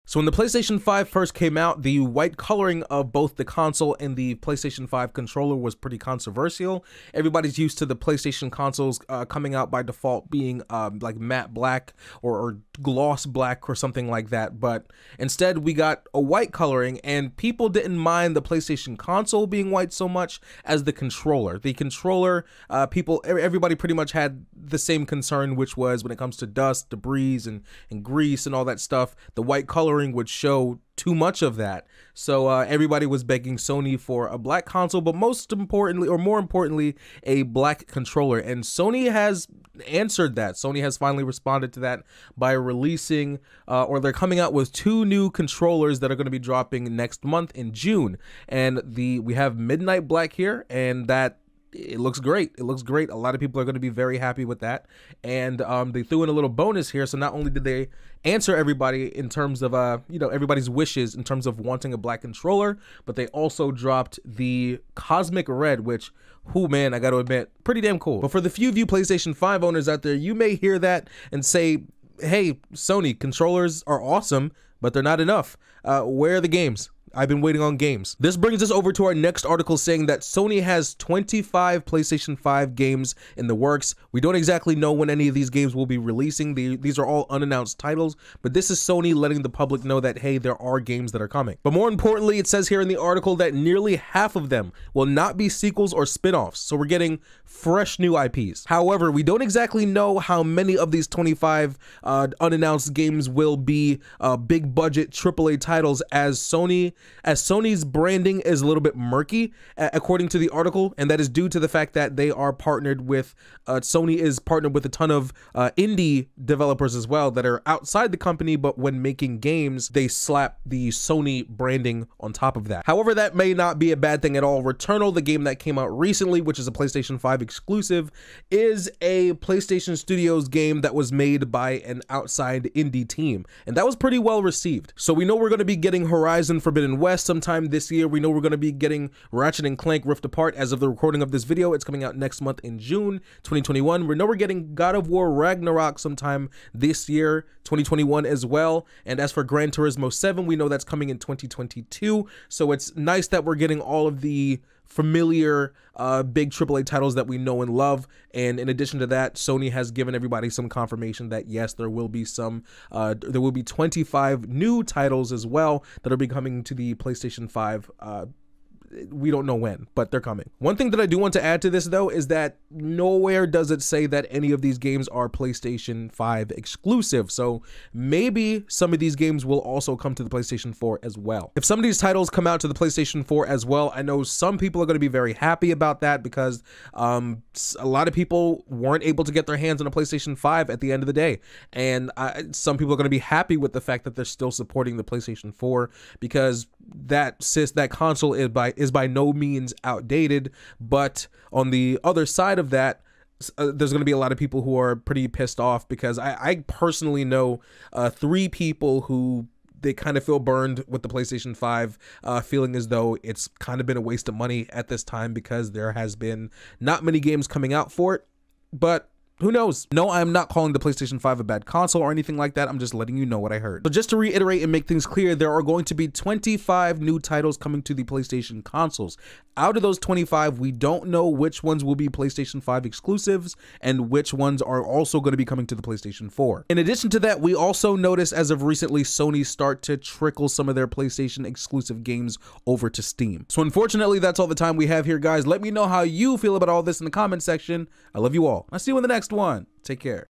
So when the PlayStation 5 first came out, the white coloring of both the console and the PlayStation 5 controller was pretty controversial. Everybody's used to the PlayStation consoles coming out by default being like matte black or gloss black or something like that, but instead we got a white coloring, and people didn't mind the PlayStation console being white so much as the controller. The controller, everybody pretty much had the same concern, which was when it comes to dust, debris, and grease and all that stuff, the white coloring would show too much of that. So everybody was begging Sony for a black console, but most importantly, or more importantly, a black controller. And Sony has answered that. Sony has finally responded to that by releasing, or they're coming out with 2 new controllers that are going to be dropping next month in June. And we have Midnight Black here, and that it looks great. It looks great. A lot of people are going to be very happy with that. And they threw in a little bonus here. So not only did they answer everybody in terms of everybody's wishes in terms of wanting a black controller, but they also dropped the Cosmic Red, which, oh man, I got to admit, pretty damn cool. But for the few of you PlayStation 5 owners out there, you may hear that and say, hey, Sony, controllers are awesome, but they're not enough. Where are the games? I've been waiting on games. This brings us over to our next article saying that Sony has 25 PlayStation 5 games in the works. We don't exactly know when any of these games will be releasing. These are all unannounced titles, but this is Sony letting the public know that, hey, there are games that are coming. But more importantly, it says here in the article that nearly half of them will not be sequels or spin-offs. So we're getting fresh new IPs. However, we don't exactly know how many of these 25 unannounced games will be big budget AAA titles, as Sony's branding is a little bit murky, according to the article, and that is due to the fact that they are partnered with, Sony is partnered with a ton of indie developers as well that are outside the company, but when making games, they slap the Sony branding on top of that. However, that may not be a bad thing at all. Returnal, the game that came out recently, which is a PlayStation 5 exclusive, is a PlayStation Studios game that was made by an outside indie team, and that was pretty well received. So we know we're going to be getting Horizon Forbidden West sometime this year. We know we're going to be getting Ratchet & Clank Rift Apart. As of the recording of this video, it's coming out next month in June 2021. We know we're getting God of War Ragnarok sometime this year, 2021 as well. And as for Gran Turismo 7, we know that's coming in 2022. So it's nice that we're getting all of the familiar big AAA titles that we know and love. And in addition to that, Sony has given everybody some confirmation that yes, there will be 25 new titles as well that are be coming to the PlayStation 5. We don't know when, but they're coming. One thing that I do want to add to this, though, is that nowhere does it say that any of these games are PlayStation 5 exclusive. So maybe some of these games will also come to the PlayStation 4 as well. If some of these titles come out to the PlayStation 4 as well, I know some people are going to be very happy about that, because a lot of people weren't able to get their hands on a PlayStation 5 at the end of the day. And some people are going to be happy with the fact that they're still supporting the PlayStation 4, because that console is by no means outdated. But on the other side of that, there's going to be a lot of people who are pretty pissed off, because I personally know 3 people who they kind of feel burned with the PlayStation 5, feeling as though it's kind of been a waste of money at this time, because there has been not many games coming out for it. But who knows? No, I'm not calling the PlayStation 5 a bad console or anything like that. I'm just letting you know what I heard. So just to reiterate and make things clear, there are going to be 25 new titles coming to the PlayStation consoles. Out of those 25, we don't know which ones will be PlayStation 5 exclusives and which ones are also going to be coming to the PlayStation 4. In addition to that, we also noticed as of recently, Sony start to trickle some of their PlayStation exclusive games over to Steam. So unfortunately, that's all the time we have here, guys. Let me know how you feel about all this in the comment section. I love you all. I'll see you in the next one. Take care.